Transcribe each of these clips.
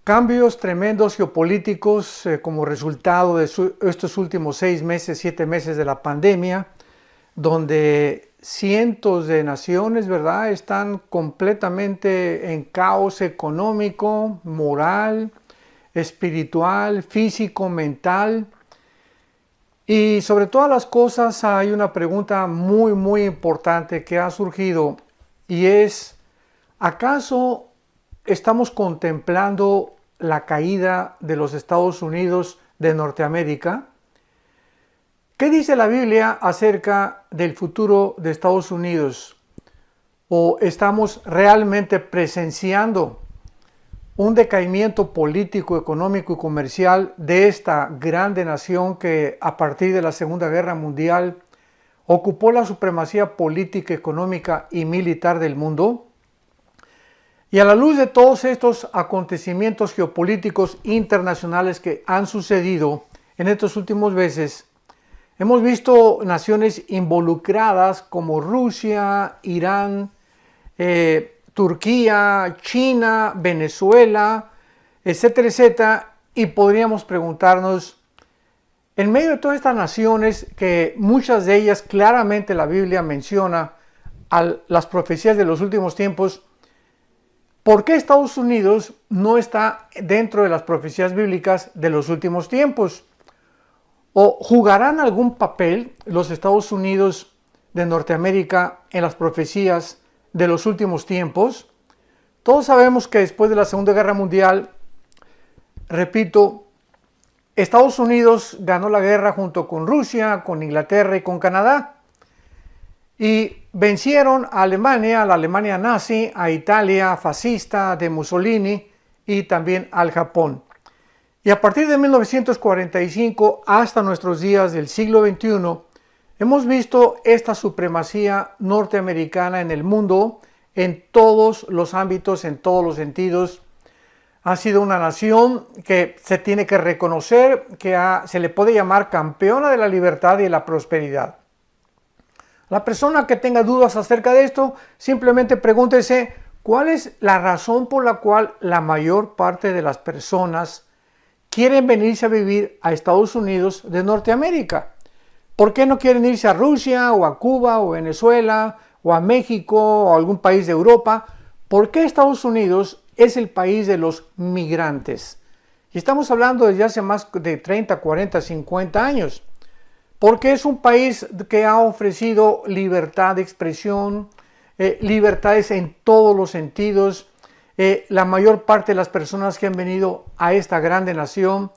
Cambios tremendos geopolíticos como resultado de estos últimos 6 meses, 7 meses de la pandemia, donde cientos de naciones, ¿verdad?, están completamente en caos económico, moral, espiritual, físico, mental. Y sobre todas las cosas hay una pregunta muy importante que ha surgido y es, ¿acaso estamos contemplando la caída de los Estados Unidos de Norteamérica? ¿Qué dice la Biblia acerca del futuro de Estados Unidos? ¿O estamos realmente presenciando un decaimiento político, económico y comercial de esta grande nación que a partir de la Segunda Guerra Mundial ocupó la supremacía política, económica y militar del mundo? Y a la luz de todos estos acontecimientos geopolíticos internacionales que han sucedido en estos últimos meses, hemos visto naciones involucradas como Rusia, Irán, Turquía, China, Venezuela, etcétera, y podríamos preguntarnos, en medio de todas estas naciones, que muchas de ellas claramente la Biblia menciona a las profecías de los últimos tiempos, ¿por qué Estados Unidos no está dentro de las profecías bíblicas de los últimos tiempos? ¿O jugarán algún papel los Estados Unidos de Norteamérica en las profecías de los últimos tiempos? Todos sabemos que después de la Segunda Guerra Mundial, repito, Estados Unidos ganó la guerra junto con Rusia, con Inglaterra y con Canadá. Y vencieron a Alemania, a la Alemania nazi, a Italia fascista de Mussolini y también al Japón. Y a partir de 1945 hasta nuestros días del siglo XXI, hemos visto esta supremacía norteamericana en el mundo, en todos los ámbitos, en todos los sentidos. Ha sido una nación que se tiene que reconocer, que se le puede llamar campeona de la libertad y de la prosperidad. La persona que tenga dudas acerca de esto, simplemente pregúntese cuál es la razón por la cual la mayor parte de las personas quieren venirse a vivir a Estados Unidos de Norteamérica. ¿Por qué no quieren irse a Rusia o a Cuba o Venezuela o a México o a algún país de Europa? ¿Por qué Estados Unidos es el país de los migrantes? Y estamos hablando desde hace más de 30, 40, 50 años. Porque es un país que ha ofrecido libertad de expresión, libertades en todos los sentidos. La mayor parte de las personas que han venido a esta grande nación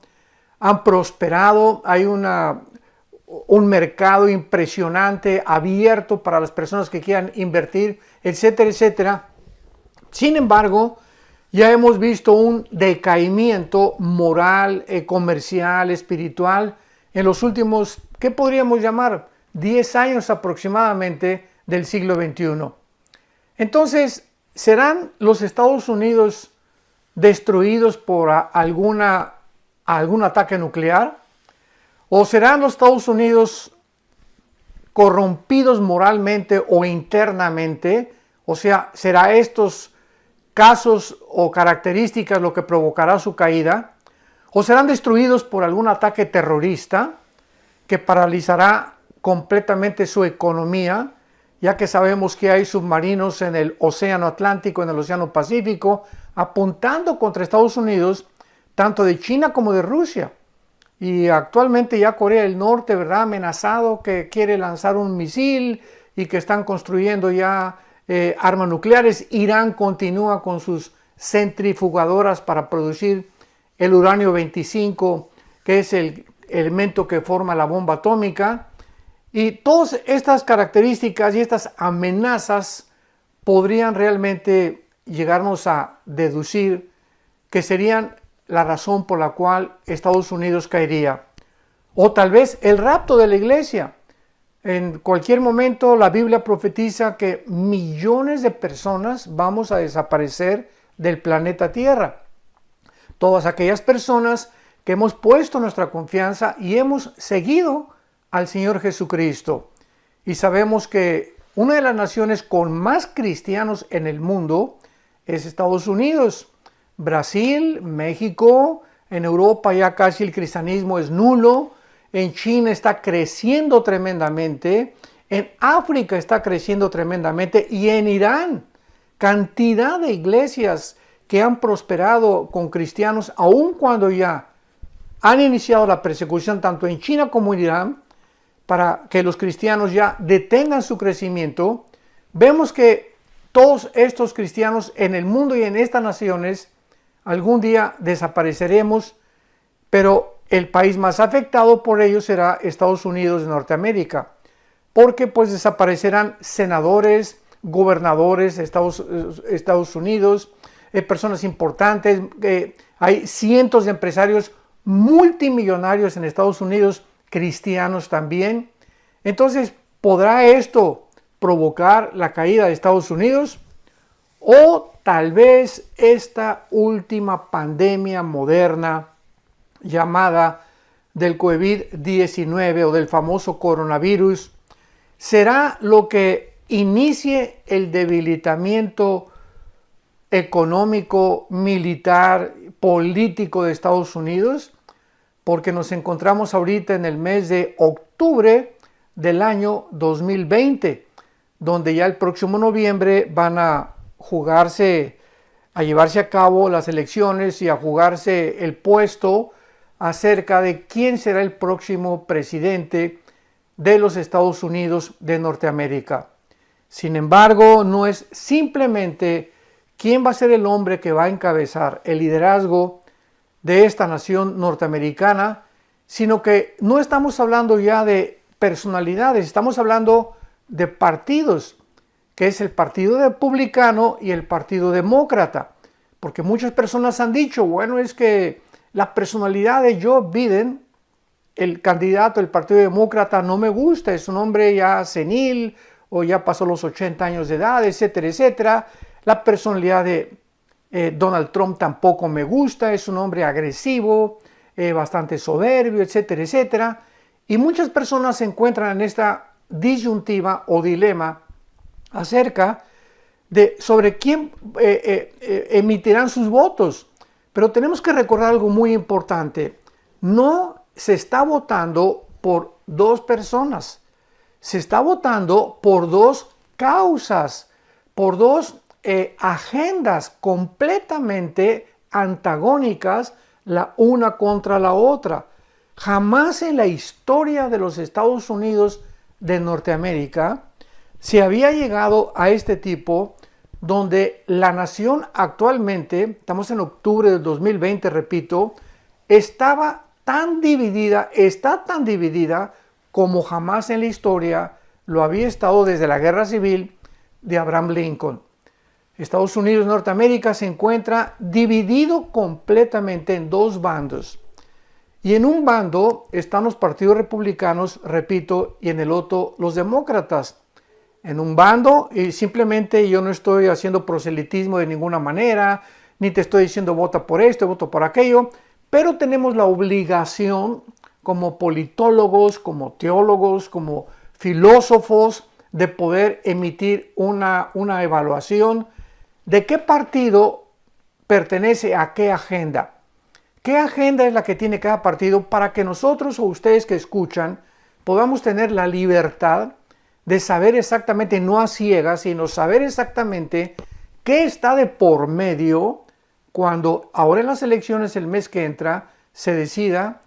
han prosperado. Hay un mercado impresionante, abierto para las personas que quieran invertir, etcétera. Sin embargo, ya hemos visto un decaimiento moral, comercial, espiritual en los últimos, ¿qué podríamos llamar? 10 años aproximadamente del siglo XXI. Entonces, ¿serán los Estados Unidos destruidos por algún ataque nuclear? ¿O serán los Estados Unidos corrompidos moralmente o internamente? O sea, ¿será estos casos o características lo que provocará su caída? ¿O serán destruidos por algún ataque terrorista que paralizará completamente su economía, ya que sabemos que hay submarinos en el Océano Atlántico, en el Océano Pacífico, apuntando contra Estados Unidos, tanto de China como de Rusia? Y actualmente ya Corea del Norte, ¿verdad?, amenazado que quiere lanzar un misil y que están construyendo ya armas nucleares. Irán continúa con sus centrifugadoras para producir el uranio 25, que es el elemento que forma la bomba atómica. Y todas estas características y estas amenazas podrían realmente llegarnos a deducir que serían la razón por la cual Estados Unidos caería. O tal vez el rapto de la iglesia. En cualquier momento la Biblia profetiza que millones de personas vamos a desaparecer del planeta Tierra. Todas aquellas personas que hemos puesto nuestra confianza y hemos seguido al Señor Jesucristo. Y sabemos que una de las naciones con más cristianos en el mundo es Estados Unidos. Brasil, México, en Europa ya casi el cristianismo es nulo, en China está creciendo tremendamente, en África está creciendo tremendamente y en Irán, cantidad de iglesias que han prosperado con cristianos, aun cuando ya han iniciado la persecución tanto en China como en Irán, para que los cristianos ya detengan su crecimiento. Vemos que todos estos cristianos en el mundo y en estas naciones algún día desapareceremos, pero el país más afectado por ello será Estados Unidos de Norteamérica, porque pues desaparecerán senadores, gobernadores de Estados Unidos, personas importantes, hay cientos de empresarios multimillonarios en Estados Unidos, cristianos también. Entonces, ¿podrá esto provocar la caída de Estados Unidos? O tal vez esta última pandemia moderna llamada del COVID-19 o del famoso coronavirus será lo que inicie el debilitamiento económico, militar, político de Estados Unidos, porque nos encontramos ahorita en el mes de octubre del año 2020, donde ya el próximo noviembre van a llevarse a cabo las elecciones y a jugarse el puesto acerca de quién será el próximo presidente de los Estados Unidos de Norteamérica. Sin embargo, no es simplemente quién va a ser el hombre que va a encabezar el liderazgo de esta nación norteamericana, sino que no estamos hablando ya de personalidades, estamos hablando de partidos, que es el Partido Republicano y el Partido Demócrata, porque muchas personas han dicho, bueno, es que la personalidad de Joe Biden, el candidato del Partido Demócrata, no me gusta, es un hombre ya senil o ya pasó los 80 años de edad, etcétera, etcétera. La personalidad de Donald Trump tampoco me gusta, es un hombre agresivo, bastante soberbio, etcétera, etcétera. Y muchas personas se encuentran en esta disyuntiva o dilema acerca de sobre quién emitirán sus votos. Pero tenemos que recordar algo muy importante. No se está votando por dos personas. Se está votando por dos causas, por dos agendas completamente antagónicas la una contra la otra. Jamás en la historia de los Estados Unidos de Norteamérica se había llegado a este tipo donde la nación actualmente, estamos en octubre del 2020, repito, está tan dividida como jamás en la historia lo había estado desde la Guerra Civil de Abraham Lincoln. Estados Unidos de Norteamérica se encuentra dividido completamente en dos bandos. Y en un bando están los partidos republicanos, repito, y en el otro los demócratas. En un bando, y simplemente yo no estoy haciendo proselitismo de ninguna manera, ni te estoy diciendo vota por esto, vota por aquello, pero tenemos la obligación como politólogos, como teólogos, como filósofos, de poder emitir una evaluación de qué partido pertenece a qué agenda. ¿Qué agenda es la que tiene cada partido para que nosotros o ustedes que escuchan podamos tener la libertad de saber exactamente, no a ciegas, sino saber exactamente qué está de por medio cuando ahora en las elecciones el mes que entra se decida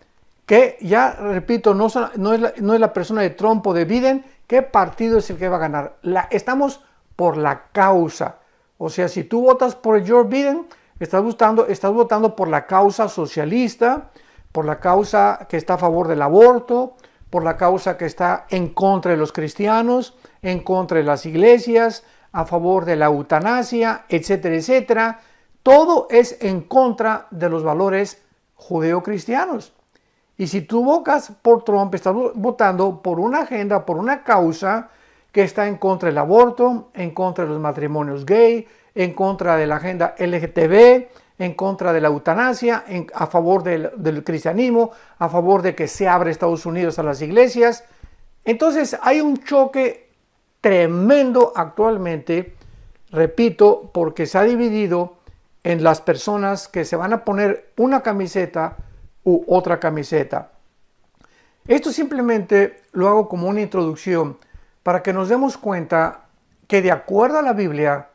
que, ya repito, no es la persona de Trump o de Biden, qué partido es el que va a ganar. Estamos por la causa. O sea, si tú votas por Joe Biden, estás votando por la causa socialista, por la causa que está a favor del aborto, por la causa que está en contra de los cristianos, en contra de las iglesias, a favor de la eutanasia, etcétera, etcétera. Todo es en contra de los valores judeocristianos. Y si tú votas por Trump, estás votando por una agenda, por una causa que está en contra del aborto, en contra de los matrimonios gay, en contra de la agenda LGTB, en contra de la eutanasia, a favor del cristianismo, a favor de que se abra Estados Unidos a las iglesias. Entonces hay un choque tremendo actualmente, repito, porque se ha dividido en las personas que se van a poner una camiseta u otra camiseta. Esto simplemente lo hago como una introducción para que nos demos cuenta que de acuerdo a la Biblia,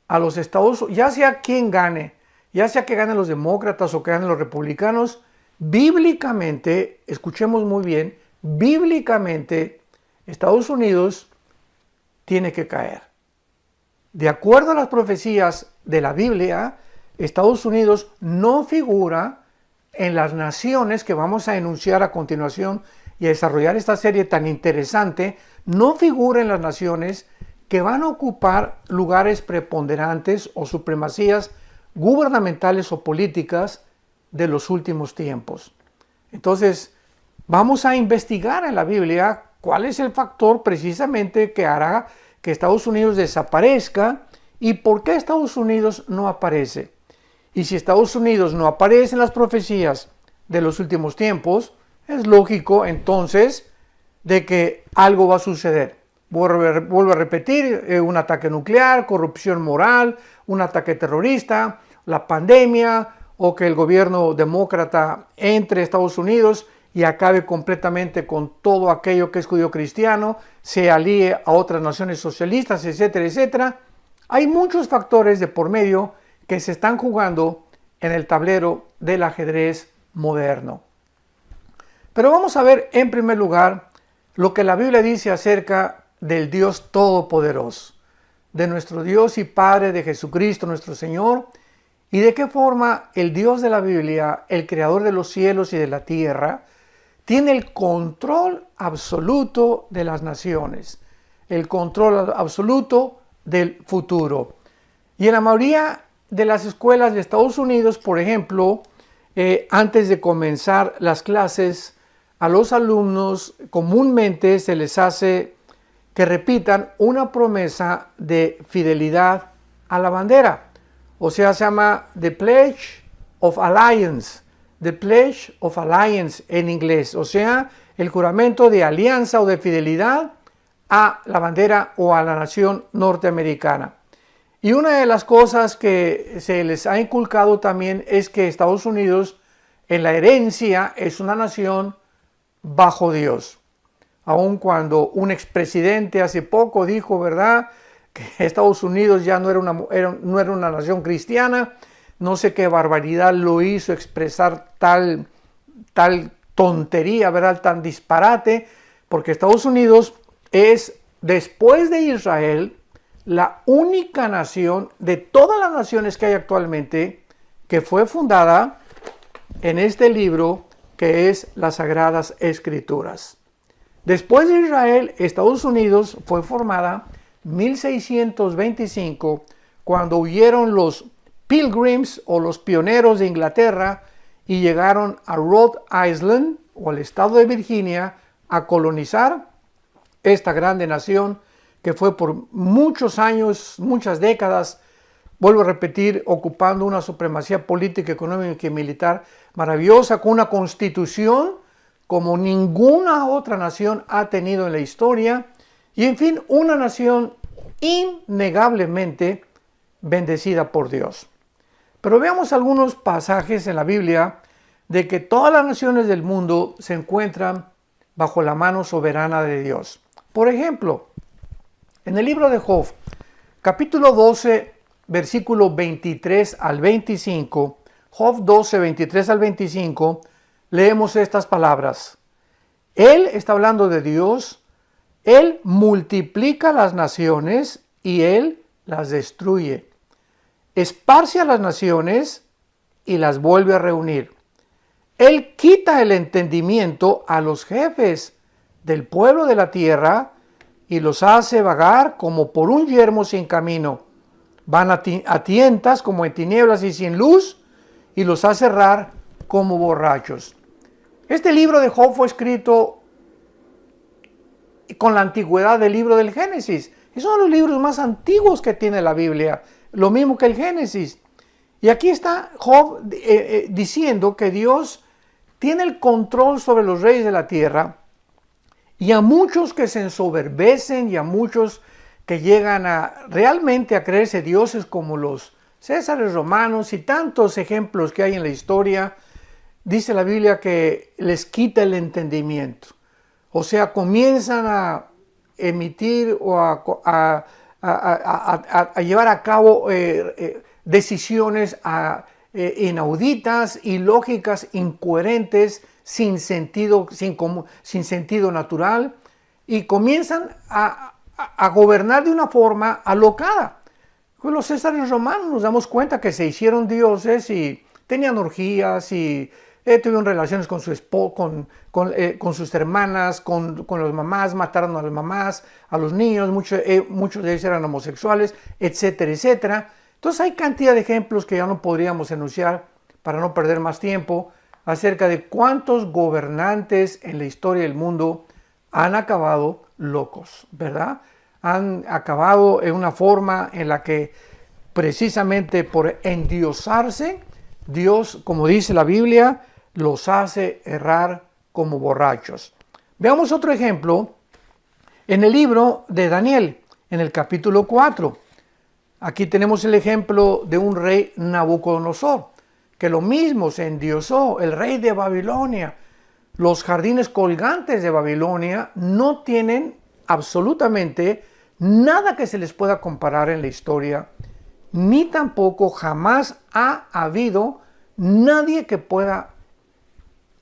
a los Estados Unidos, ya sea quien gane, ya sea que ganen los demócratas o que ganen los republicanos, bíblicamente, escuchemos muy bien, bíblicamente, Estados Unidos tiene que caer. De acuerdo a las profecías de la Biblia, Estados Unidos no figura en las naciones que vamos a enunciar a continuación y a desarrollar esta serie tan interesante, no figura en las naciones que van a ocupar lugares preponderantes o supremacías gubernamentales o políticas de los últimos tiempos. Entonces, vamos a investigar en la Biblia cuál es el factor precisamente que hará que Estados Unidos desaparezca y por qué Estados Unidos no aparece. Y si Estados Unidos no aparece en las profecías de los últimos tiempos, es lógico entonces de que algo va a suceder. Vuelvo a repetir, un ataque nuclear, corrupción moral, un ataque terrorista, la pandemia o que el gobierno demócrata entre a Estados Unidos y acabe completamente con todo aquello que es judío cristiano, se alíe a otras naciones socialistas, etcétera, etcétera. Hay muchos factores de por medio que se están jugando en el tablero del ajedrez moderno. Pero vamos a ver en primer lugar lo que la Biblia dice acerca del Dios Todopoderoso, de nuestro Dios y Padre, de Jesucristo nuestro Señor, y de qué forma el Dios de la Biblia, el Creador de los cielos y de la tierra, tiene el control absoluto de las naciones, el control absoluto del futuro. Y en la mayoría de las escuelas de Estados Unidos, por ejemplo, antes de comenzar las clases, a los alumnos comúnmente se les hace que repitan una promesa de fidelidad a la bandera. O sea, se llama The Pledge of Allegiance. The Pledge of Allegiance en inglés. O sea, el juramento de alianza o de fidelidad a la bandera o a la nación norteamericana. Y una de las cosas que se les ha inculcado también es que Estados Unidos en la herencia es una nación bajo Dios. Aun cuando un expresidente hace poco dijo, ¿verdad?, que Estados Unidos ya no era una nación cristiana, no sé qué barbaridad lo hizo expresar tal tontería, ¿verdad?, tan disparate, porque Estados Unidos es, después de Israel, la única nación de todas las naciones que hay actualmente que fue fundada en este libro que es las Sagradas Escrituras. Después de Israel, Estados Unidos fue formada en 1625 cuando huyeron los Pilgrims o los pioneros de Inglaterra y llegaron a Rhode Island o al estado de Virginia a colonizar esta grande nación que fue por muchos años, muchas décadas, vuelvo a repetir, ocupando una supremacía política, económica y militar maravillosa, con una constitución como ninguna otra nación ha tenido en la historia, y en fin, una nación innegablemente bendecida por Dios. Pero veamos algunos pasajes en la Biblia de que todas las naciones del mundo se encuentran bajo la mano soberana de Dios. Por ejemplo, en el libro de Job, capítulo 12, versículo 23 al 25, Job 12, 23 al 25, leemos estas palabras. Él está hablando de Dios, Él multiplica las naciones y Él las destruye. Esparce a las naciones y las vuelve a reunir. Él quita el entendimiento a los jefes del pueblo de la tierra y los hace vagar como por un yermo sin camino. Van a tientas como en tinieblas y sin luz, y los hace errar como borrachos. Este libro de Job fue escrito con la antigüedad del libro del Génesis. Es uno de los libros más antiguos que tiene la Biblia, lo mismo que el Génesis. Y aquí está Job diciendo que Dios tiene el control sobre los reyes de la tierra, y a muchos que se ensoberbecen y a muchos que llegan realmente a creerse dioses como los Césares romanos y tantos ejemplos que hay en la historia, dice la Biblia que les quita el entendimiento. O sea, comienzan a emitir o a llevar a cabo decisiones inauditas, ilógicas, incoherentes, sin sentido natural, y comienzan a gobernar de una forma alocada. Con los césares romanos nos damos cuenta que se hicieron dioses y tenían orgías y tuvieron relaciones con sus hermanas, con las mamás, mataron a las mamás, a los niños, muchos de ellos eran homosexuales, etcétera, etcétera. Entonces hay cantidad de ejemplos que ya no podríamos enunciar para no perder más tiempo acerca de cuántos gobernantes en la historia del mundo han acabado locos, ¿verdad? Han acabado en una forma en la que precisamente por endiosarse, Dios, como dice la Biblia, los hace errar como borrachos. Veamos otro ejemplo en el libro de Daniel, en el capítulo 4. Aquí tenemos el ejemplo de un rey Nabucodonosor, que lo mismo se endiosó, el rey de Babilonia. Los jardines colgantes de Babilonia no tienen absolutamente nada que se les pueda comparar en la historia, ni tampoco jamás ha habido nadie que pueda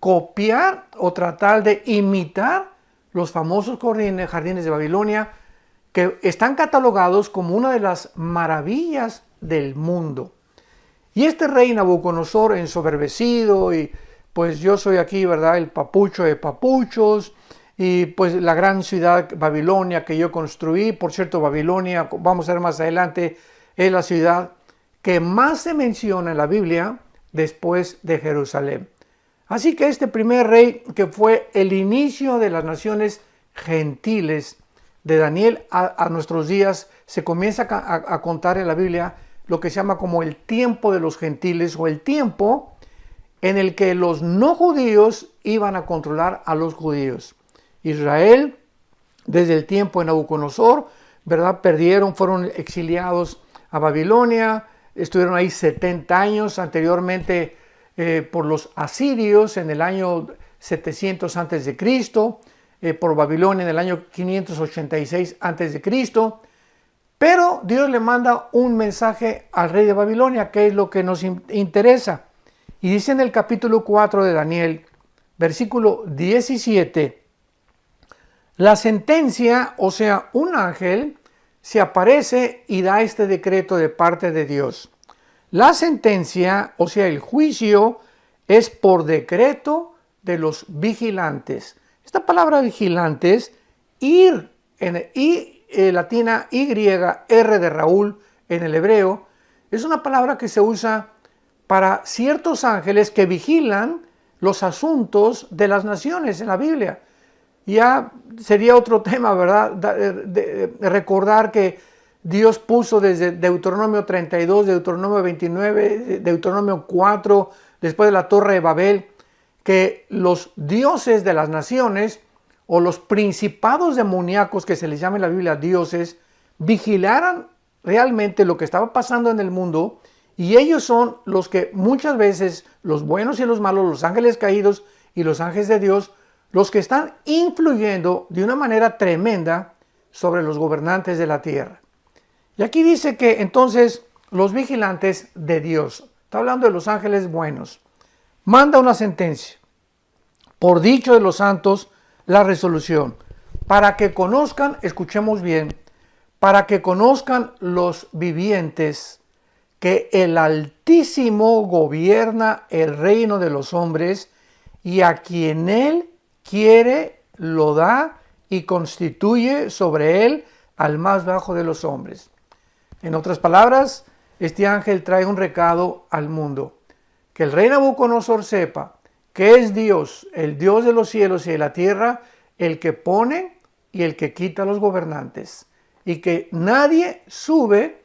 copiar o tratar de imitar los famosos jardines de Babilonia, que están catalogados como una de las maravillas del mundo. Y este rey Nabucodonosor, ensoberbecido, y pues yo soy aquí, ¿verdad?, el papucho de papuchos, y pues la gran ciudad Babilonia que yo construí. Por cierto, Babilonia, vamos a ver más adelante, es la ciudad que más se menciona en la Biblia después de Jerusalén. Así que este primer rey, que fue el inicio de las naciones gentiles de Daniel a nuestros días, se comienza a contar en la Biblia lo que se llama como el tiempo de los gentiles, o el tiempo en el que los no judíos iban a controlar a los judíos. Israel, desde el tiempo de Nabucodonosor, ¿verdad?, fueron exiliados a Babilonia, estuvieron ahí 70 años, anteriormente por los asirios en el año 700 a.C., por Babilonia en el año 586 a.C., pero Dios le manda un mensaje al rey de Babilonia, que es lo que nos interesa. Y dice en el capítulo 4 de Daniel, versículo 17, la sentencia, o sea, un ángel, se aparece y da este decreto de parte de Dios. La sentencia, o sea, el juicio, es por decreto de los vigilantes. Esta palabra vigilantes, latina Y, R de Raúl en el hebreo, es una palabra que se usa para ciertos ángeles que vigilan los asuntos de las naciones en la Biblia. Ya sería otro tema, ¿verdad?, de recordar que Dios puso desde Deuteronomio 32, Deuteronomio 29, Deuteronomio 4, después de la Torre de Babel, que los dioses de las naciones, o los principados demoníacos, que se les llama en la Biblia dioses, vigilaran realmente lo que estaba pasando en el mundo, y ellos son los que muchas veces, los buenos y los malos, los ángeles caídos y los ángeles de Dios, los que están influyendo de una manera tremenda sobre los gobernantes de la tierra. Y aquí dice que entonces los vigilantes de Dios, está hablando de los ángeles buenos, manda una sentencia, por dicho de los santos, la resolución, para que conozcan, escuchemos bien, para que conozcan los vivientes que el Altísimo gobierna el reino de los hombres, y a quien Él quiere lo da y constituye sobre él al más bajo de los hombres. En otras palabras, este ángel trae un recado al mundo, que el rey Nabucodonosor sepa que es Dios, el Dios de los cielos y de la tierra, el que pone y el que quita a los gobernantes, y que nadie sube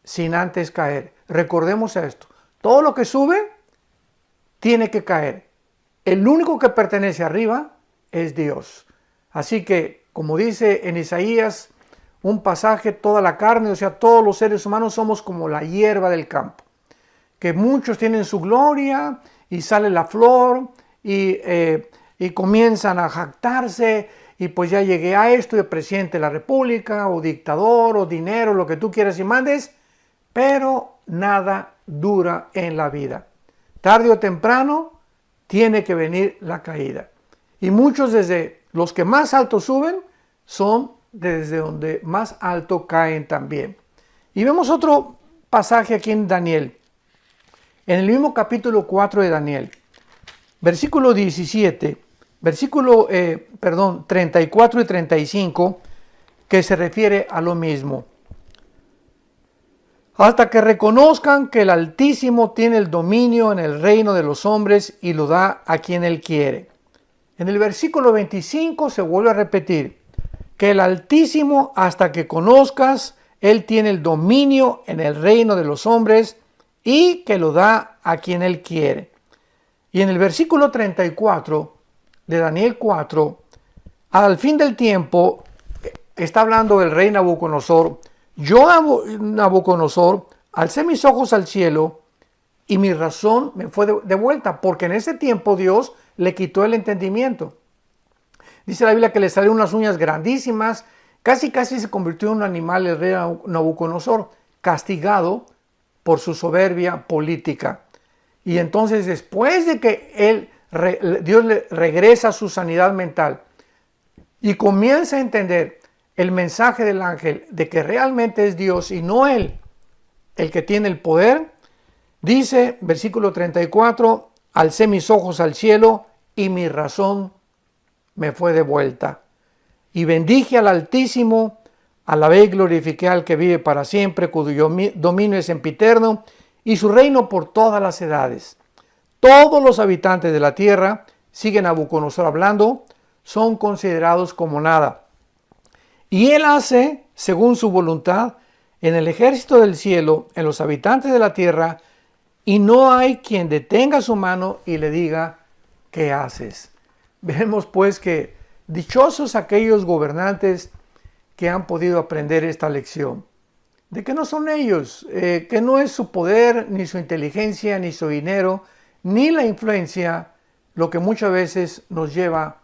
sin antes caer. Recordemos esto, todo lo que sube tiene que caer. El único que pertenece arriba es Dios. Así que, como dice en Isaías un pasaje, toda la carne, o sea, todos los seres humanos somos como la hierba del campo, que muchos tienen su gloria y sale la flor y comienzan a jactarse y pues ya llegué a esto, de presidente de la república o dictador o dinero, lo que tú quieras y mandes, pero nada dura en la vida. Tarde o temprano tiene que venir la caída. Y muchos desde los que más alto suben son desde donde más alto caen también. Y vemos otro pasaje aquí en Daniel, en el mismo capítulo 4 de Daniel, versículo 17, 34 y 35, que se refiere a lo mismo. Hasta que reconozcan que el Altísimo tiene el dominio en el reino de los hombres y lo da a quien Él quiere. En el versículo 25 se vuelve a repetir que el Altísimo, hasta que conozcas, Él tiene el dominio en el reino de los hombres y que lo da a quien Él quiere. Y en el versículo 34 de Daniel 4, al fin del tiempo, está hablando del rey Nabucodonosor. Yo, Nabucodonosor, alcé mis ojos al cielo y mi razón me fue de vuelta, porque en ese tiempo Dios le quitó el entendimiento. Dice la Biblia que le salieron unas uñas grandísimas, casi se convirtió en un animal el rey Nabucodonosor, castigado por su soberbia política. Y entonces después de que Dios le regresa a su sanidad mental y comienza a entender el mensaje del ángel de que realmente es Dios y no él el que tiene el poder, dice, versículo 34, alcé mis ojos al cielo y mi razón me fue de vuelta. Y bendije al Altísimo, alabé y glorifiqué al que vive para siempre, cuyo dominio es sempiterno y su reino por todas las edades. Todos los habitantes de la tierra, siguen a Nabucodonosor hablando, son considerados como nada. Y él hace, según su voluntad, en el ejército del cielo, en los habitantes de la tierra, y no hay quien detenga su mano y le diga, ¿qué haces? Vemos pues que dichosos aquellos gobernantes que han podido aprender esta lección, de que no son ellos, que no es su poder, ni su inteligencia, ni su dinero, ni la influencia, lo que muchas veces nos lleva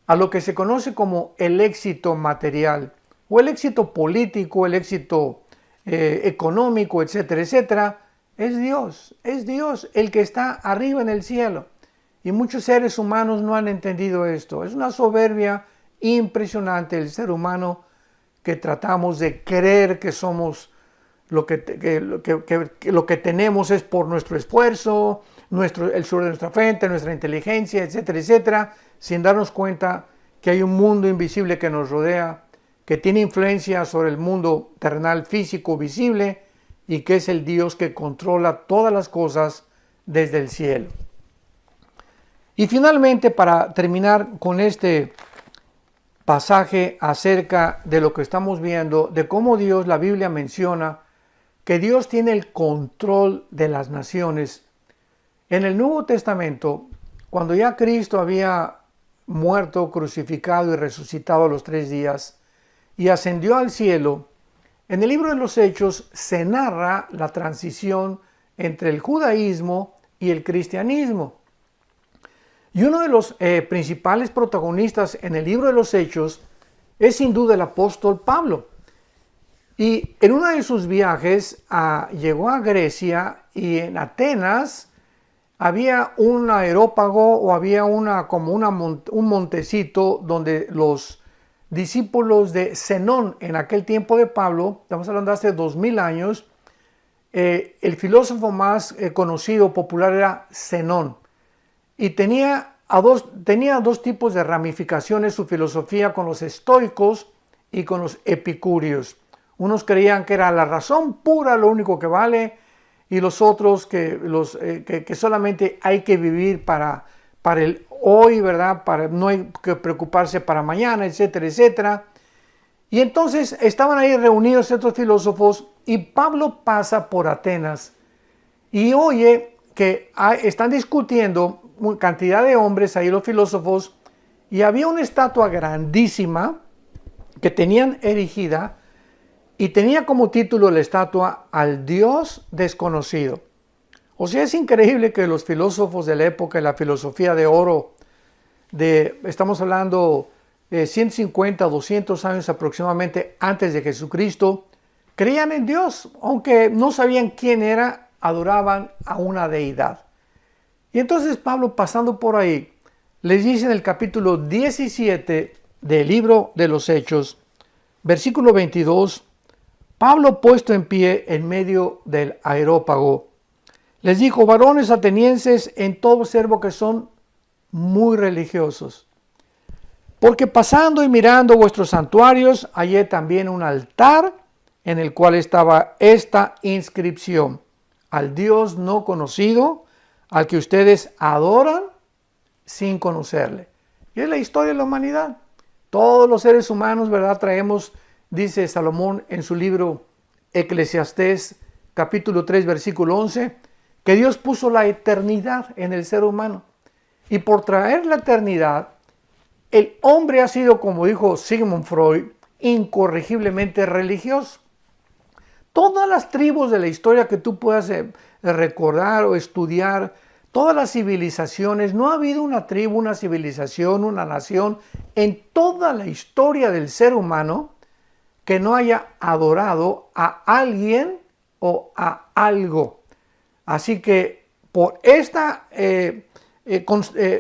a lo que se conoce como el éxito material, o el éxito político, el éxito económico, etcétera, etcétera. Es Dios el que está arriba en el cielo. Y muchos seres humanos no han entendido esto. Es una soberbia impresionante el ser humano, que tratamos de creer que somos lo que tenemos es por nuestro esfuerzo, el sudor de nuestra frente, nuestra inteligencia, etcétera, etcétera, sin darnos cuenta que hay un mundo invisible que nos rodea, que tiene influencia sobre el mundo terrenal, físico, visible, y que es el Dios que controla todas las cosas desde el cielo. Y finalmente, para terminar con este pasaje acerca de lo que estamos viendo, de cómo Dios, la Biblia menciona que Dios tiene el control de las naciones. En el Nuevo Testamento, cuando ya Cristo había muerto, crucificado y resucitado a los 3 días y ascendió al cielo, en el libro de los Hechos se narra la transición entre el judaísmo y el cristianismo. Y uno de los principales protagonistas en el libro de los Hechos es sin duda el apóstol Pablo. Y en uno de sus viajes llegó a Grecia, y en Atenas había un aerópago, o había un montecito donde los discípulos de Zenón, en aquel tiempo de Pablo, estamos hablando de hace 2000 años, el filósofo más conocido, popular, era Zenón. Y tenía dos tipos de ramificaciones su filosofía, con los estoicos y con los epicúreos. Unos creían que era la razón pura lo único que vale, y los otros que solamente hay que vivir para el hoy, ¿verdad? No hay que preocuparse para mañana, etcétera, etcétera. Y entonces estaban ahí reunidos estos filósofos, y Pablo pasa por Atenas y oye que están discutiendo cantidad de hombres ahí, los filósofos, y había una estatua grandísima que tenían erigida, y tenía como título la estatua Al Dios Desconocido. O sea, es increíble que los filósofos de la época, la filosofía de oro, estamos hablando de 150, 200 años aproximadamente antes de Jesucristo, creían en Dios, aunque no sabían quién era, adoraban a una deidad. Y entonces Pablo, pasando por ahí, les dice en el capítulo 17 del libro de los Hechos, versículo 22, Pablo, puesto en pie en medio del areópago, les dijo: varones atenienses, en todo observo que son muy religiosos, porque pasando y mirando vuestros santuarios, hallé también un altar en el cual estaba esta inscripción: al Dios no conocido, al que ustedes adoran sin conocerle. Y es la historia de la humanidad. Todos los seres humanos, ¿verdad? Traemos, dice Salomón en su libro Eclesiastés, capítulo 3, versículo 11, que Dios puso la eternidad en el ser humano. Y por traer la eternidad, el hombre ha sido, como dijo Sigmund Freud, incorregiblemente religioso. Todas las tribus de la historia que tú puedas recordar o estudiar, todas las civilizaciones, no ha habido una tribu, una civilización, una nación en toda la historia del ser humano que no haya adorado a alguien o a algo. Así que por esta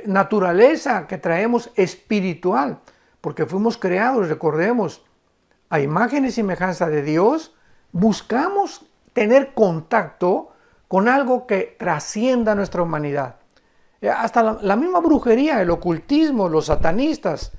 naturaleza que traemos espiritual, porque fuimos creados, recordemos, a imagen y semejanza de Dios, buscamos tener contacto con algo que trascienda nuestra humanidad. Hasta la misma brujería, el ocultismo, los satanistas,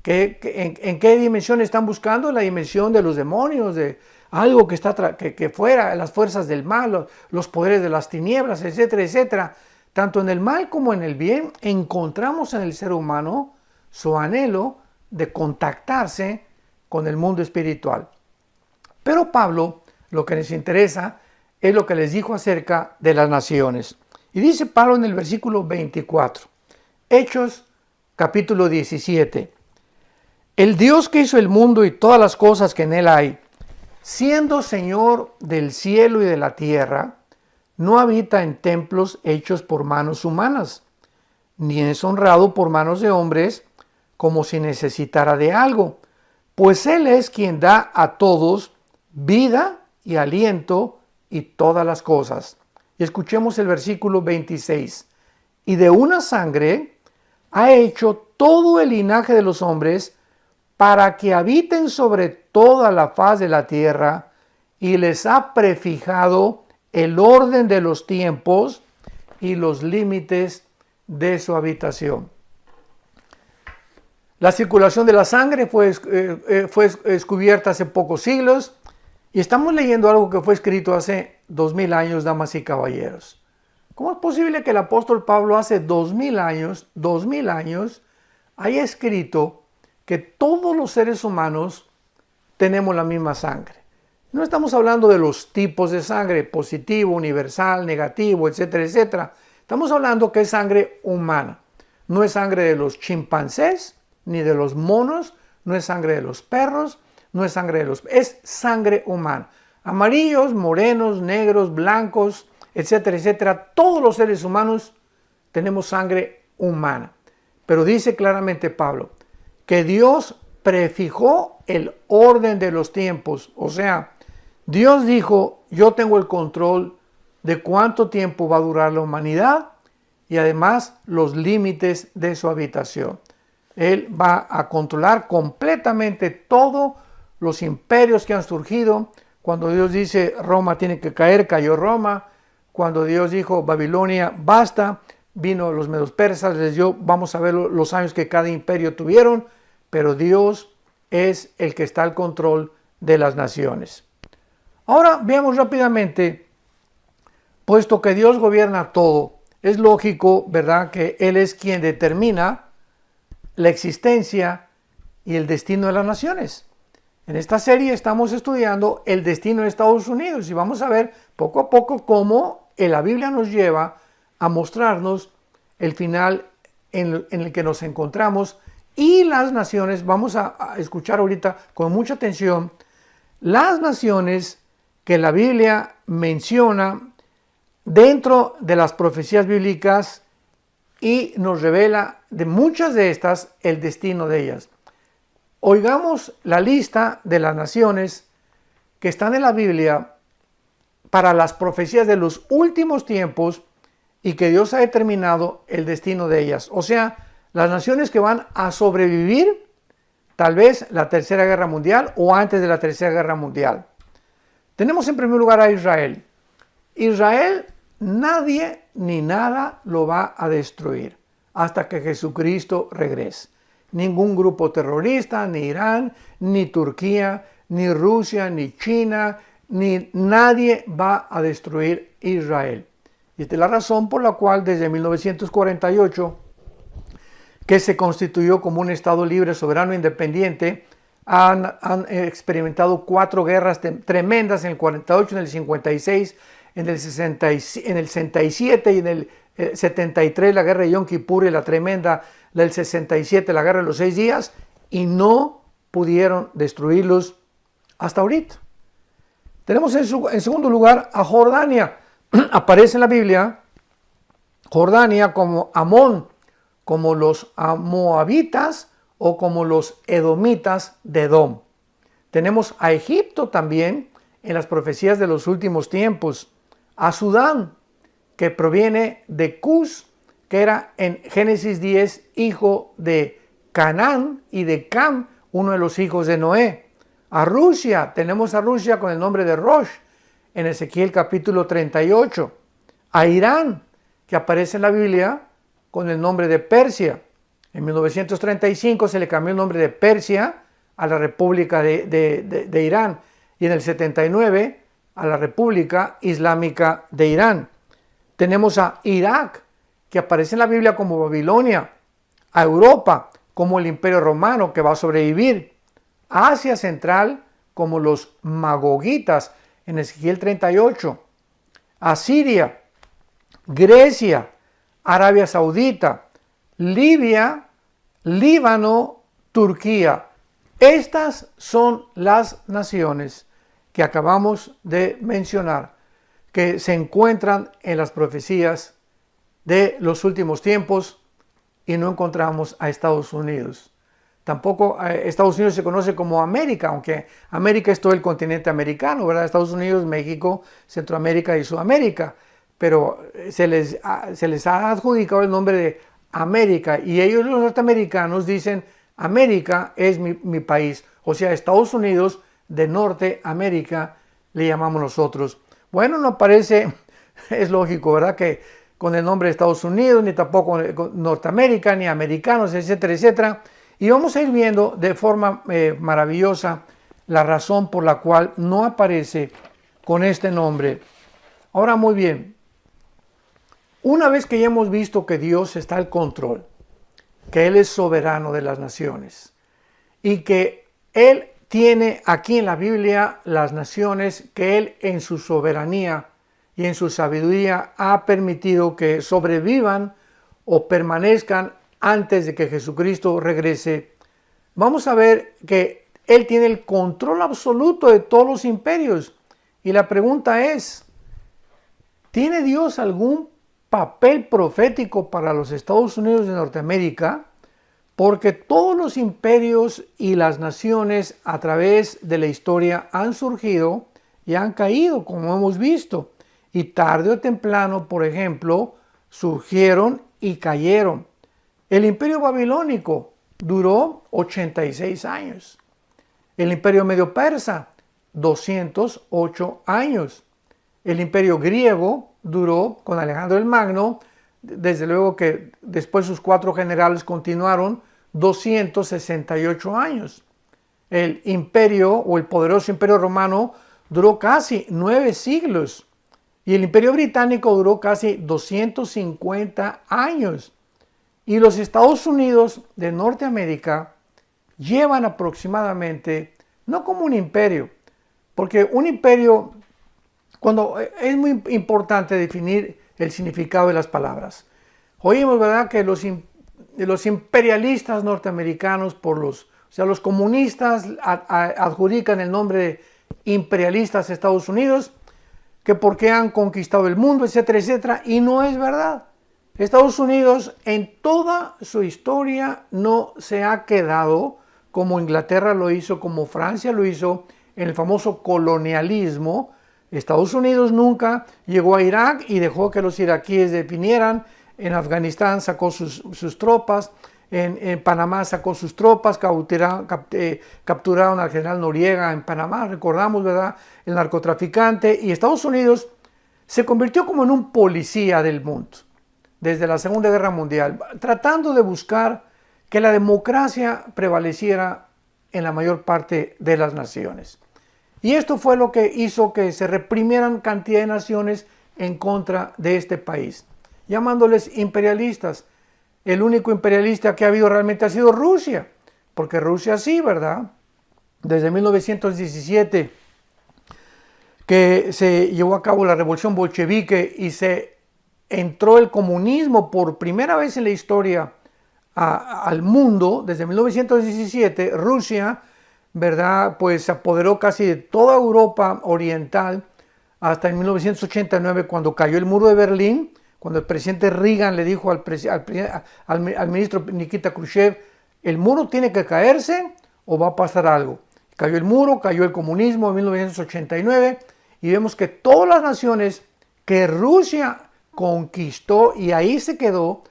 ¿en qué dimensión están buscando? La dimensión de los demonios, de algo que está que fuera, las fuerzas del mal, los poderes de las tinieblas, etcétera, etcétera. Tanto en el mal como en el bien encontramos en el ser humano su anhelo de contactarse con el mundo espiritual. Pero Pablo, lo que les interesa es lo que les dijo acerca de las naciones. Y dice Pablo en el versículo 24, Hechos capítulo 17, el Dios que hizo el mundo y todas las cosas que en él hay, siendo Señor del cielo y de la tierra, no habita en templos hechos por manos humanas, ni es honrado por manos de hombres como si necesitara de algo, pues Él es quien da a todos vida y aliento y todas las cosas. Y escuchemos el versículo 26. Y de una sangre ha hecho todo el linaje de los hombres para que habiten sobre toda la faz de la tierra, y les ha prefijado el orden de los tiempos y los límites de su habitación. La circulación de la sangre fue descubierta hace pocos siglos, y estamos leyendo algo que fue escrito hace 2000 años, damas y caballeros. ¿Cómo es posible que el apóstol Pablo hace 2000 años, haya escrito que todos los seres humanos tenemos la misma sangre? No estamos hablando de los tipos de sangre, positivo, universal, negativo, etcétera, etcétera. Estamos hablando que es sangre humana. No es sangre de los chimpancés, ni de los monos, no es sangre de los perros, no es sangre de los... es sangre humana. Amarillos, morenos, negros, blancos, etcétera, etcétera. Todos los seres humanos tenemos sangre humana. Pero dice claramente Pablo que Dios prefijó el orden de los tiempos. O sea, Dios dijo: yo tengo el control de cuánto tiempo va a durar la humanidad y además los límites de su habitación. Él va a controlar completamente todos los imperios que han surgido. Cuando Dios dice Roma tiene que caer, cayó Roma. Cuando Dios dijo Babilonia basta, vino los medos persas, les dio, vamos a ver los años que cada imperio tuvieron, pero Dios es el que está al control de las naciones. Ahora veamos rápidamente, puesto que Dios gobierna todo, es lógico, ¿verdad?, que Él es quien determina la existencia y el destino de las naciones. En esta serie estamos estudiando el destino de Estados Unidos y vamos a ver poco a poco cómo la Biblia nos lleva a mostrarnos el final en el que nos encontramos y las naciones. Vamos a escuchar ahorita con mucha atención las naciones que la Biblia menciona dentro de las profecías bíblicas y nos revela de muchas de estas el destino de ellas. Oigamos la lista de las naciones que están en la Biblia para las profecías de los últimos tiempos y que Dios ha determinado el destino de ellas. O sea, las naciones que van a sobrevivir tal vez la Tercera Guerra Mundial o antes de la Tercera Guerra Mundial. Tenemos en primer lugar a Israel. Israel, nadie ni nada lo va a destruir hasta que Jesucristo regrese. Ningún grupo terrorista, ni Irán, ni Turquía, ni Rusia, ni China, ni nadie va a destruir Israel. Y esta es la razón por la cual desde 1948, que se constituyó como un Estado libre, soberano e independiente, han experimentado 4 guerras tremendas en el 48, en el 56, en el 67 y en el 73, la guerra de Yom Kippur y la tremenda del 67, la guerra de los 6 días, y no pudieron destruirlos hasta ahorita. Tenemos en segundo lugar a Jordania. Aparece en la Biblia Jordania como Amón, como los moabitas o como los edomitas de Edom. Tenemos a Egipto también en las profecías de los últimos tiempos, a Sudán, que proviene de Cus, que era en Génesis 10 hijo de Canaán, y de Cam, uno de los hijos de Noé. A Rusia, tenemos a Rusia con el nombre de Rosh, en Ezequiel capítulo 38. A Irán, que aparece en la Biblia con el nombre de Persia. En 1935 se le cambió el nombre de Persia a la República de Irán, y en el 79 a la República Islámica de Irán. Tenemos a Irak, que aparece en la Biblia como Babilonia, a Europa como el Imperio Romano, que va a sobrevivir, a Asia Central como los Magogitas en Ezequiel 38, a Siria, Grecia, Arabia Saudita, Libia, Líbano, Turquía. Estas son las naciones que acabamos de mencionar, que se encuentran en las profecías de los últimos tiempos, y no encontramos a Estados Unidos. Tampoco Estados Unidos se conoce como América, aunque América es todo el continente americano, ¿verdad? Estados Unidos, México, Centroamérica y Sudamérica, pero se les ha adjudicado el nombre de América, y ellos, los norteamericanos, dicen América es mi país, o sea, Estados Unidos de Norteamérica le llamamos nosotros. Bueno, no parece, es lógico, ¿verdad?, que con el nombre de Estados Unidos, ni tampoco Norteamérica, ni americanos, etcétera, etcétera. Y vamos a ir viendo de forma maravillosa la razón por la cual no aparece con este nombre. Ahora, muy bien, una vez que ya hemos visto que Dios está al control, que Él es soberano de las naciones y que Él tiene aquí en la Biblia las naciones que Él en su soberanía y en su sabiduría ha permitido que sobrevivan o permanezcan antes de que Jesucristo regrese, vamos a ver que Él tiene el control absoluto de todos los imperios. Y la pregunta es, ¿tiene Dios algún papel profético para los Estados Unidos de Norteamérica? Porque todos los imperios y las naciones a través de la historia han surgido y han caído, como hemos visto. Y tarde o temprano, por ejemplo, surgieron y cayeron. El imperio babilónico duró 86 años. El imperio medio persa, 208 años. El imperio griego duró con Alejandro el Magno, desde luego que después sus 4 generales continuaron, 268 años. El imperio o el poderoso imperio romano duró casi 9 siglos. Y el imperio británico duró casi 250 años. Y los Estados Unidos de Norteamérica llevan aproximadamente, no como un imperio, porque un imperio, cuando es muy importante definir el significado de las palabras. Oímos, ¿verdad?, que los imperialistas norteamericanos, los comunistas adjudican el nombre de imperialistas Estados Unidos, que porque han conquistado el mundo, etcétera, etcétera, y no es verdad. Estados Unidos en toda su historia no se ha quedado como Inglaterra lo hizo, como Francia lo hizo, en el famoso colonialismo. Estados Unidos nunca llegó a Irak y dejó que los iraquíes definieran. En Afganistán sacó sus tropas, en Panamá sacó sus tropas, capturaron al general Noriega en Panamá, recordamos, ¿verdad?, el narcotraficante, y Estados Unidos se convirtió como en un policía del mundo desde la Segunda Guerra Mundial, tratando de buscar que la democracia prevaleciera en la mayor parte de las naciones. Y esto fue lo que hizo que se reprimieran cantidad de naciones en contra de este país, llamándoles imperialistas. El único imperialista que ha habido realmente ha sido Rusia, porque Rusia sí, ¿verdad? Desde 1917, que se llevó a cabo la revolución bolchevique y se entró el comunismo por primera vez en la historia al mundo. Desde 1917, Rusia, ¿verdad?, pues se apoderó casi de toda Europa oriental hasta en 1989, cuando cayó el muro de Berlín, cuando el presidente Reagan le dijo al ministro Nikita Khrushchev: el muro tiene que caerse o va a pasar algo. Cayó el muro, cayó el comunismo en 1989, y vemos que todas las naciones que Rusia conquistó y ahí se quedó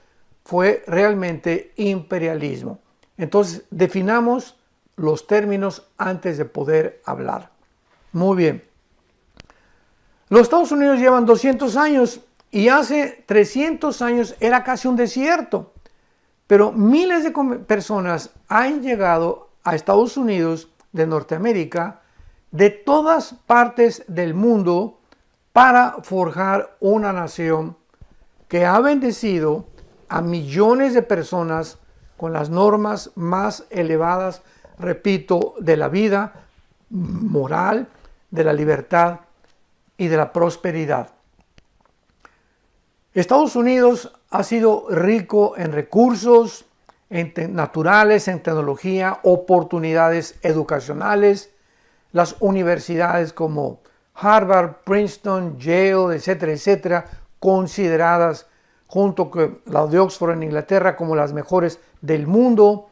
fue realmente imperialismo. Entonces, definamos los términos antes de poder hablar. Muy bien. Los Estados Unidos llevan 200 años y hace 300 años era casi un desierto. Pero miles de personas han llegado a Estados Unidos de Norteamérica de todas partes del mundo para forjar una nación que ha bendecido a millones de personas con las normas más elevadas, repito, de la vida moral, de la libertad y de la prosperidad. Estados Unidos ha sido rico en recursos naturales, en tecnología, oportunidades educacionales. Las universidades como Harvard, Princeton, Yale, etcétera, etcétera, consideradas junto con la de Oxford en Inglaterra como las mejores del mundo.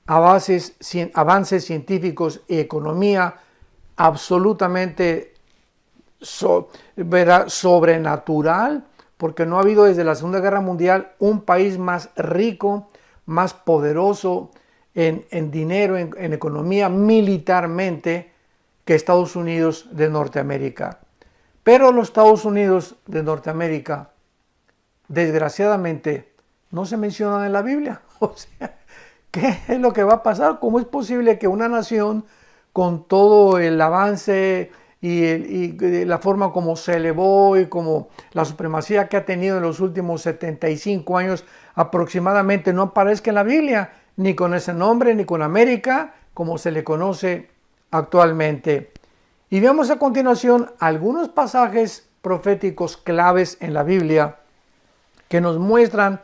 Avances científicos y economía absolutamente sobrenatural, porque no ha habido desde la Segunda Guerra Mundial un país más rico, más poderoso en dinero, en economía, militarmente, que Estados Unidos de Norteamérica. Pero los Estados Unidos de Norteamérica, desgraciadamente, no se mencionan en la Biblia. O sea, ¿qué es lo que va a pasar? ¿Cómo es posible que una nación con todo el avance y la forma como se elevó y como la supremacía que ha tenido en los últimos 75 años aproximadamente no aparezca en la Biblia, ni con ese nombre, ni con América, como se le conoce actualmente? Y veamos a continuación algunos pasajes proféticos claves en la Biblia que nos muestran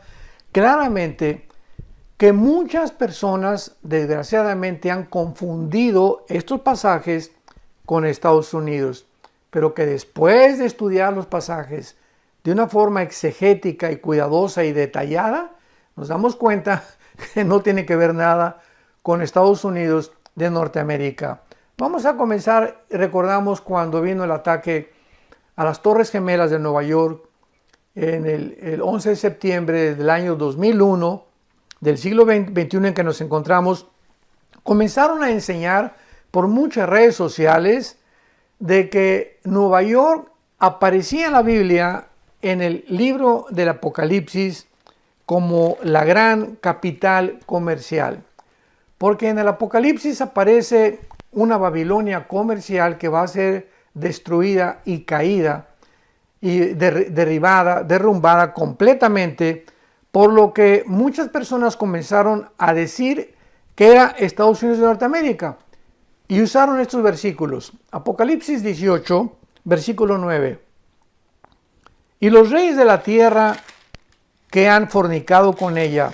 claramente que muchas personas desgraciadamente han confundido estos pasajes con Estados Unidos, pero que después de estudiar los pasajes de una forma exegética y cuidadosa y detallada, nos damos cuenta que no tiene que ver nada con Estados Unidos de Norteamérica. Vamos a comenzar. Recordamos cuando vino el ataque a las Torres Gemelas de Nueva York en el 11 de septiembre del año 2001, del siglo XXI en que nos encontramos. Comenzaron a enseñar por muchas redes sociales de que Nueva York aparecía en la Biblia, en el libro del Apocalipsis, como la gran capital comercial. Porque en el Apocalipsis aparece una Babilonia comercial que va a ser destruida y caída y derrumbada completamente, por lo que muchas personas comenzaron a decir que era Estados Unidos de Norteamérica y usaron estos versículos. Apocalipsis 18, versículo 9. Y los reyes de la tierra que han fornicado con ella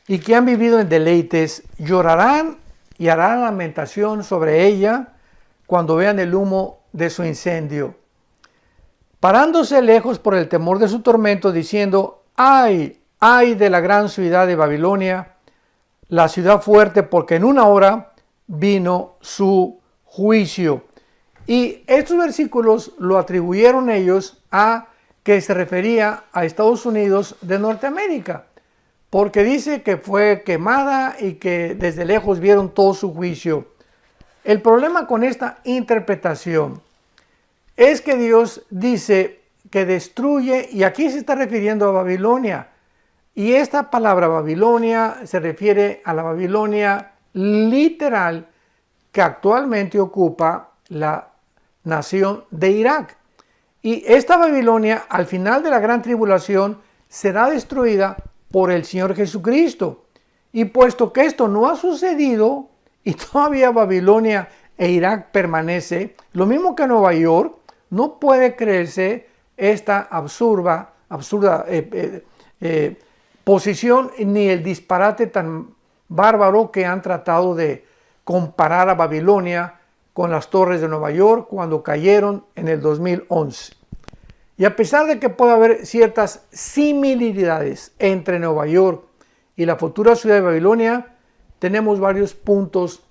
y que han vivido en deleites llorarán y harán lamentación sobre ella cuando vean el humo de su incendio. Parándose lejos por el temor de su tormento, diciendo: ¡ay, ay de la gran ciudad de Babilonia, la ciudad fuerte, porque en una hora vino su juicio! Y estos versículos lo atribuyeron ellos a que se refería a Estados Unidos de Norteamérica, porque dice que fue quemada y que desde lejos vieron todo su juicio. El problema con esta interpretación es que Dios dice que destruye, y aquí se está refiriendo a Babilonia, y esta palabra Babilonia se refiere a la Babilonia literal que actualmente ocupa la nación de Irak. Y esta Babilonia, al final de la gran tribulación, será destruida por el Señor Jesucristo. Y puesto que esto no ha sucedido y todavía Babilonia e Irak permanece, lo mismo que Nueva York, no puede creerse esta absurda posición ni el disparate tan bárbaro que han tratado de comparar a Babilonia con las torres de Nueva York cuando cayeron en el 2011. Y a pesar de que puede haber ciertas similitudes entre Nueva York y la futura ciudad de Babilonia, tenemos varios puntos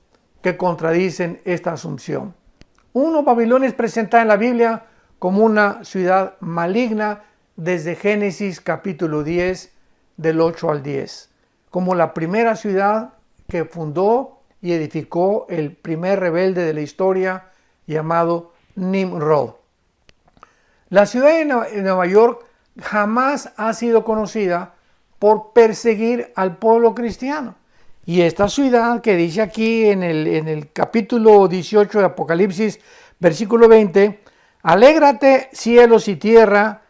que contradicen esta asunción. Uno, Babilonia es presentada en la Biblia como una ciudad maligna desde Génesis capítulo 10, del 8 al 10, como la primera ciudad que fundó y edificó el primer rebelde de la historia llamado Nimrod. La ciudad de Nueva York jamás ha sido conocida por perseguir al pueblo cristiano. Y esta ciudad que dice aquí en el capítulo 18 de Apocalipsis, versículo 20, alégrate cielos y tierra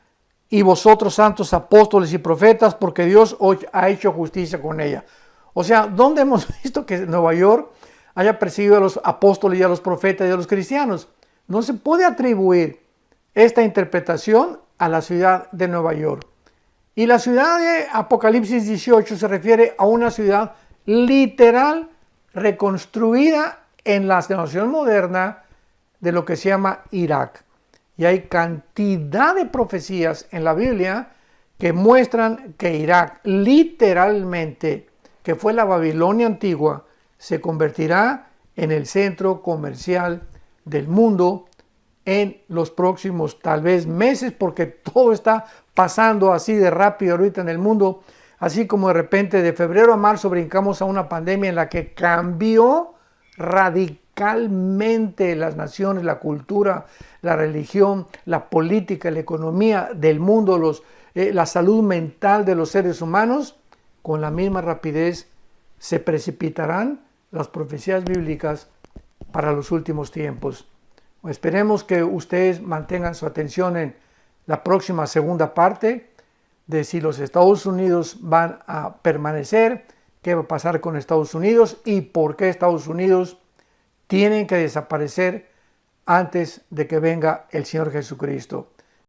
y vosotros santos apóstoles y profetas, porque Dios hoy ha hecho justicia con ella. O sea, ¿dónde hemos visto que Nueva York haya perseguido a los apóstoles y a los profetas y a los cristianos? No se puede atribuir esta interpretación a la ciudad de Nueva York. Y la ciudad de Apocalipsis 18 se refiere a una ciudad literal reconstruida en la nación moderna de lo que se llama Irak. Y hay cantidad de profecías en la Biblia que muestran que Irak literalmente, que fue la Babilonia antigua, se convertirá en el centro comercial del mundo en los próximos tal vez meses, porque todo está pasando así de rápido ahorita en el mundo, así como de repente de febrero a marzo brincamos a una pandemia en la que cambió radicalmente las naciones, la cultura, la religión, la política, la economía del mundo, la salud mental de los seres humanos. Con la misma rapidez se precipitarán las profecías bíblicas para los últimos tiempos. Esperemos que ustedes mantengan su atención en la próxima segunda parte de si los Estados Unidos van a permanecer, qué va a pasar con Estados Unidos y por qué Estados Unidos tienen que desaparecer antes de que venga el Señor Jesucristo.